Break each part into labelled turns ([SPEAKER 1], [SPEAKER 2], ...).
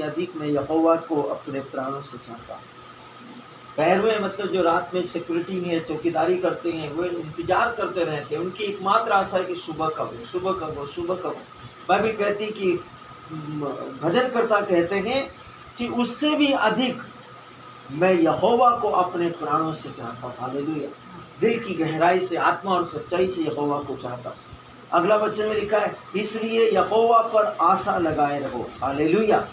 [SPEAKER 1] भी अधिक मैं यहोवा को अपने प्राणों से चाहता हूँ। पैरवे मतलब जो रात में सिक्योरिटी में चौकीदारी करते हैं, वो इंतजार करते रहते हैं, उनकी एकमात्र आशा है कि सुबह कब हो, सुबह कब हो, सुबह कब हो। बाइबल कहती कि भजनकर्ता कहते हैं कि उससे भी अधिक मैं यहोवा को अपने प्राणों से चाहता हूँ। हालेलुया। दिल की गहराई से, आत्मा और सच्चाई से यहोवा को चाहता हूँ। अगला वचन में लिखा है, इसलिए यहोवा पर आशा लगाए रहो। हालेलुया।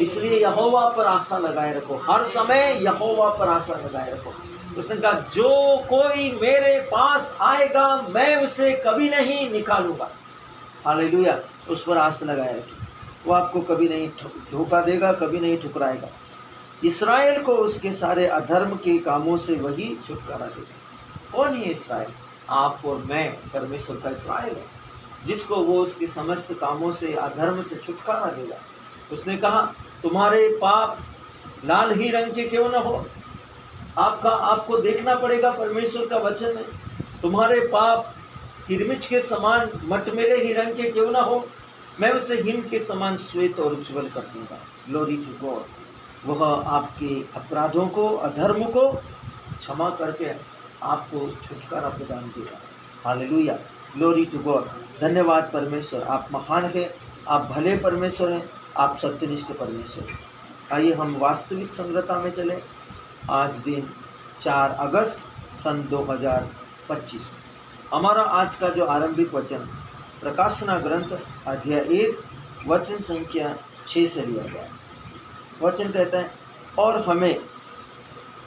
[SPEAKER 1] इसलिए यहोवा पर आशा लगाए रखो, हर समय यहोवा पर आशा लगाए रखो। उसने कहा, जो कोई मेरे पास आएगा मैं उसे कभी नहीं निकालूंगा। हालेलुया। उस पर आशा लगाए रखिए, वो आपको कभी नहीं धोखा देगा, कभी नहीं ठुकराएगा। इस्राएल को उसके सारे अधर्म के कामों से वही छुटकारा देगा। कौन है इस्राएल? आप और मैं परमेश्वर का इस्राएल है, जिसको वो उसके समस्त कामों से, अधर्म से छुटकारा देगा। उसने कहा, तुम्हारे पाप लाल ही रंग के क्यों न हो। आपको देखना पड़ेगा परमेश्वर का वचन है, तुम्हारे पाप हिरमिच के समान मटमेले ही रंग के क्यों न हो, मैं उसे हिम के समान श्वेत और उज्ज्वल कर दूंगा। Glory to God. वह आपके अपराधों को, अधर्म को क्षमा करके आपको छुटकारा प्रदान देगा। हालेलुया। Glory to God. धन्यवाद परमेश्वर, आप महान हैं, आप भले परमेश्वर हैं, आप सत्यनिष्ठ परमेश्वर हैं। आइए हम वास्तविक संगतता में चलें। आज दिन 4 अगस्त सन 2025। हमारा आज का जो आरंभिक वचन प्रकाशना ग्रंथ अध्याय 1 वचन संख्या 6 से लिया गया। वचन कहता है, और हमें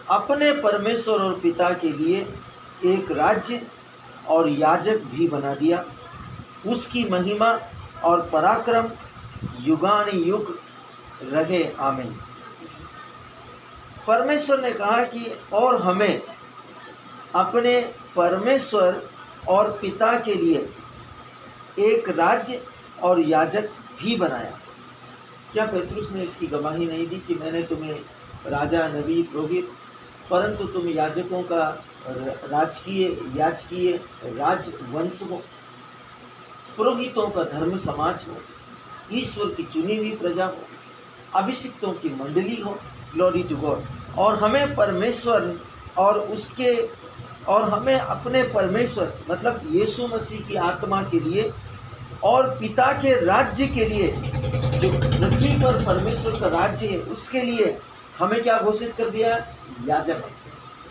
[SPEAKER 1] अपने परमेश्वर और पिता के लिए एक राज्य और याजक भी बना दिया, उसकी महिमा और पराक्रम युगान युग रहे। आमीन। परमेश्वर ने कहा कि और हमें अपने परमेश्वर और पिता के लिए एक राज्य और याजक भी बनाया। क्या पेतरुस ने इसकी गवाही नहीं दी कि मैंने तुम्हें राजा, नबी, पुरोहित, परंतु तुम याजकों का याजकीय राजवंश हो, पुरोहितों का धर्म समाज हो, ईश्वर की चुनी हुई प्रजा हो, अभिषिक्तों की मंडली हो। Glory to God. और हमें परमेश्वर और हमें अपने परमेश्वर मतलब यीशु मसीह की आत्मा के लिए और पिता के राज्य के लिए, जो पृथ्वी पर परमेश्वर का राज्य है, उसके लिए हमें क्या घोषित कर दिया? याजक।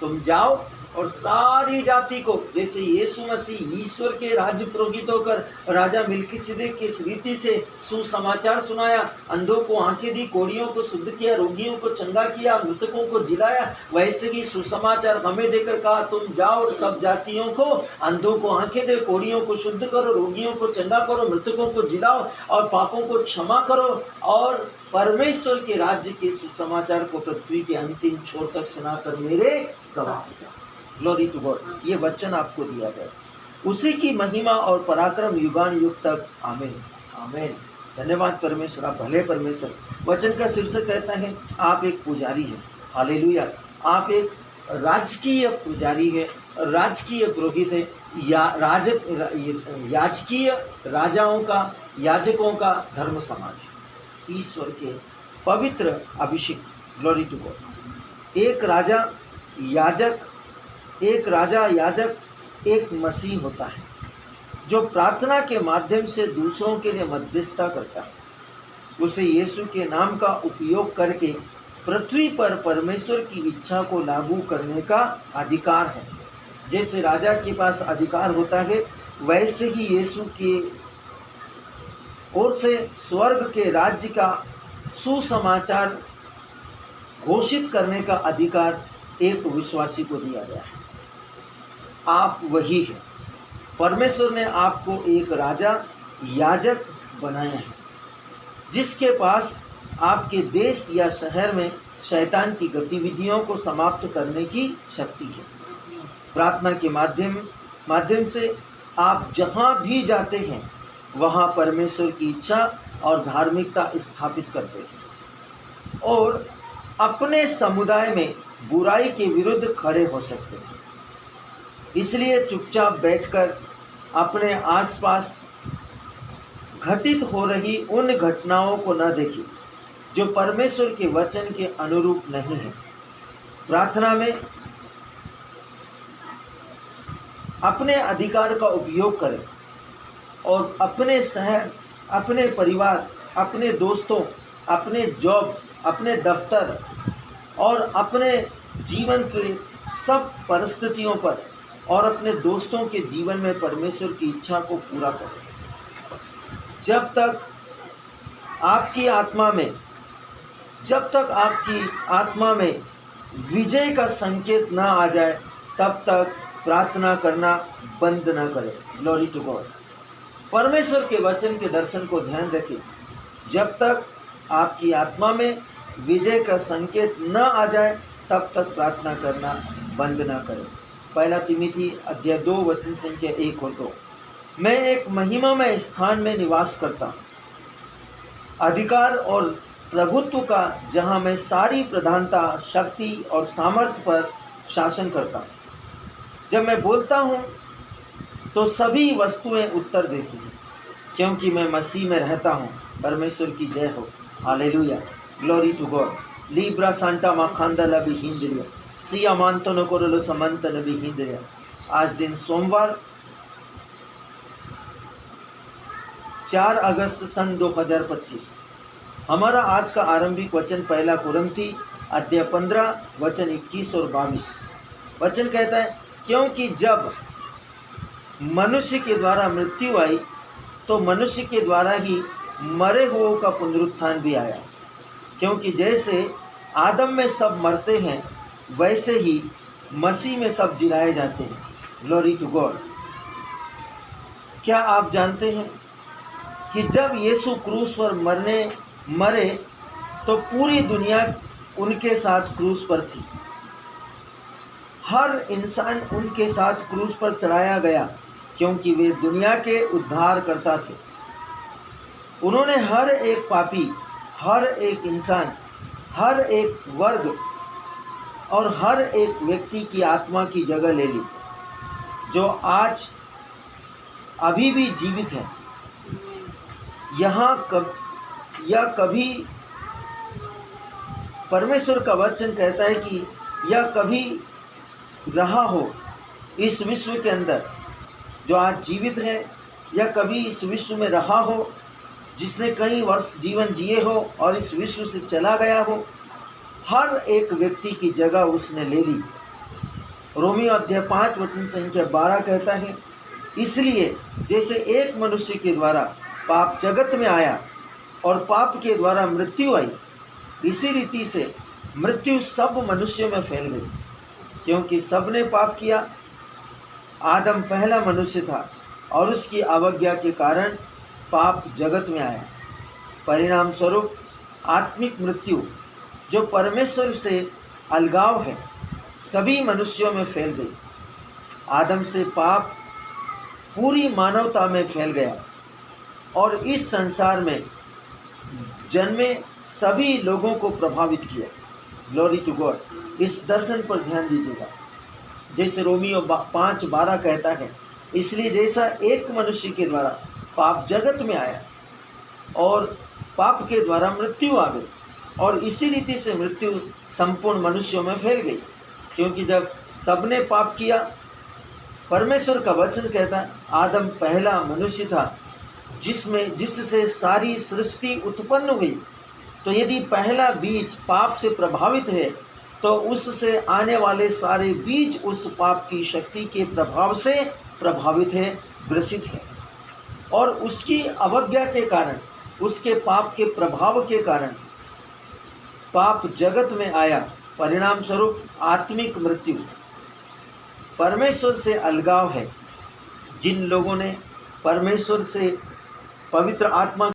[SPEAKER 1] तुम जाओ और सारी जाति को, जैसे यीशु मसीह ईश्वर के राज्य पुरोहित होकर राजा मिल्कीसिदक की रीति से सुसमाचार सुनाया, अंधों को आंखें दी, कोढ़ियों को शुद्ध किया, रोगियों को चंगा किया, मृतकों को जिलाया, वैसे ही सुसमाचार हमें देकर कहा, तुम जाओ और सब जातियों को, अंधों को आंखें दे, कोढ़ियों को शुद्ध करो, रोगियों को चंगा करो, मृतकों को जिलाओ और पापों को क्षमा करो, और परमेश्वर के राज्य के सुसमाचार को पृथ्वी के अंतिम छोर तक सुनाकर मेरे गवाह हो जाओ। Glory to God. ये वचन आपको दिया गया, उसी की महिमा और पराक्रम युगान युग तक। आमीन। आमीन। धन्यवाद परमेश्वर, आप भले परमेश्वर। वचन का शीर्षक कहता है, आप एक पुजारी हैं। हालेलुया। आप एक राजकीय पुजारी है, राजकीय पुरोहित है, याजकीय राजाओं का, याजकों का धर्म समाज है, ईश्वर के पवित्र अभिषेक। Glory to God. एक राजा याजक एक मसीह होता है, जो प्रार्थना के माध्यम से दूसरों के लिए मध्यस्थता करता है। उसे यीशु के नाम का उपयोग करके पृथ्वी पर परमेश्वर की इच्छा को लागू करने का अधिकार है। जैसे राजा के पास अधिकार होता है, वैसे ही यीशु की ओर से स्वर्ग के राज्य का सुसमाचार घोषित करने का अधिकार एक विश्वासी को दिया गया है। आप वही हैं। परमेश्वर ने आपको एक राजा, याजक बनाया है, जिसके पास आपके देश या शहर में शैतान की गतिविधियों को समाप्त करने की शक्ति है। प्रार्थना के माध्यम से आप जहां भी जाते हैं, वहां परमेश्वर की इच्छा और धार्मिकता स्थापित करते हैं और अपने समुदाय में बुराई के विरुद्ध खड़े हो सकते हैं। इसलिए चुपचाप बैठकर अपने आसपास घटित हो रही उन घटनाओं को न देखें जो परमेश्वर के वचन के अनुरूप नहीं है। प्रार्थना में अपने अधिकार का उपयोग करें और अपने शहर, अपने परिवार, अपने दोस्तों, अपने जॉब, अपने दफ्तर और अपने जीवन के सब परिस्थितियों पर और अपने दोस्तों के जीवन में परमेश्वर की इच्छा को पूरा करें। जब तक आपकी आत्मा में विजय का संकेत ना आ जाए, तब तक प्रार्थना करना बंद ना करें। Glory to God. परमेश्वर के वचन के दर्शन को ध्यान रखें। जब तक आपकी आत्मा में विजय का संकेत न आ जाए, तब तक प्रार्थना करना बंद ना करें। पहला तिमोथी अध्याय 2 वचन संख्या 1 और 2। मैं एक महिमामय स्थान में निवास करता हूँ, अधिकार और प्रभुत्व का, जहाँ मैं सारी प्रधानता, शक्ति और सामर्थ्य पर शासन करता हूँ। जब मैं बोलता हूँ तो सभी वस्तुएं उत्तर देती हैं, क्योंकि मैं मसीह में रहता हूँ। परमेश्वर की जय हो। हालेलुया। Glory to God. लिब्रा सांता माखांदा लबी हिंद्रिया सिया मानतो न कोरलो समंत लबी हिंद्रिया। आज दिन सोमवार 4 अगस्त सन 2025। हमारा आज का आरंभिक वचन पहला कुरिन्थी अध्याय 15 वचन 21 और 22। वचन कहता है, क्योंकि जब मनुष्य के द्वारा मृत्यु आई, तो मनुष्य के द्वारा ही मरे हुओं का पुनरुत्थान भी आया। क्योंकि जैसे आदम में सब मरते हैं, वैसे ही मसीह में सब जिलाए जाते हैं। Glory to God. क्या आप जानते हैं कि जब यीशु क्रूस पर मरे तो पूरी दुनिया उनके साथ क्रूस पर थी। हर इंसान उनके साथ क्रूस पर चढ़ाया गया, क्योंकि वे दुनिया के उद्धार करता थे। उन्होंने हर एक पापी, हर एक इंसान, हर एक वर्ग और हर एक व्यक्ति की आत्मा की जगह ले ली, जो आज अभी भी जीवित है। कभी परमेश्वर का वचन कहता है कि यह कभी रहा हो इस विश्व के अंदर, जो आज जीवित है, या कभी इस विश्व में रहा हो, जिसने कई वर्ष जीवन जिए हो और इस विश्व से चला गया हो, हर एक व्यक्ति की जगह उसने ले ली। रोमियो अध्याय 5 वचन संख्या 12 कहता है, इसलिए जैसे एक मनुष्य के द्वारा पाप जगत में आया और पाप के द्वारा मृत्यु आई, इसी रीति से मृत्यु सब मनुष्यों में फैल गई, क्योंकि सबने पाप किया। आदम पहला मनुष्य था और उसकी अवज्ञा के कारण पाप जगत में आया। परिणाम स्वरूप आत्मिक मृत्यु, जो परमेश्वर से अलगाव है, सभी मनुष्यों में फैल गई। आदम से पाप पूरी मानवता में फैल गया और इस संसार में जन्मे सभी लोगों को प्रभावित किया। Glory to God. इस दर्शन पर ध्यान दीजिएगा। जैसे रोमियो 5:12 कहता है, इसलिए जैसा एक मनुष्य के द्वारा पाप जगत में आया और पाप के द्वारा मृत्यु आ गई, और इसी रीति से मृत्यु संपूर्ण मनुष्यों में फैल गई, क्योंकि जब सबने पाप किया। परमेश्वर का वचन कहता है, आदम पहला मनुष्य था जिससे सारी सृष्टि उत्पन्न हुई। तो यदि पहला बीज पाप से प्रभावित है, तो उससे आने वाले सारे बीज उस पाप की शक्ति के प्रभाव से प्रभावित है, ग्रसित है। और उसकी अवज्ञा के कारण, उसके पाप के प्रभाव के कारण पाप जगत में आया। परिणाम स्वरूप आत्मिक मृत्यु, परमेश्वर से अलगाव है। जिन लोगों ने परमेश्वर से पवित्र आत्मा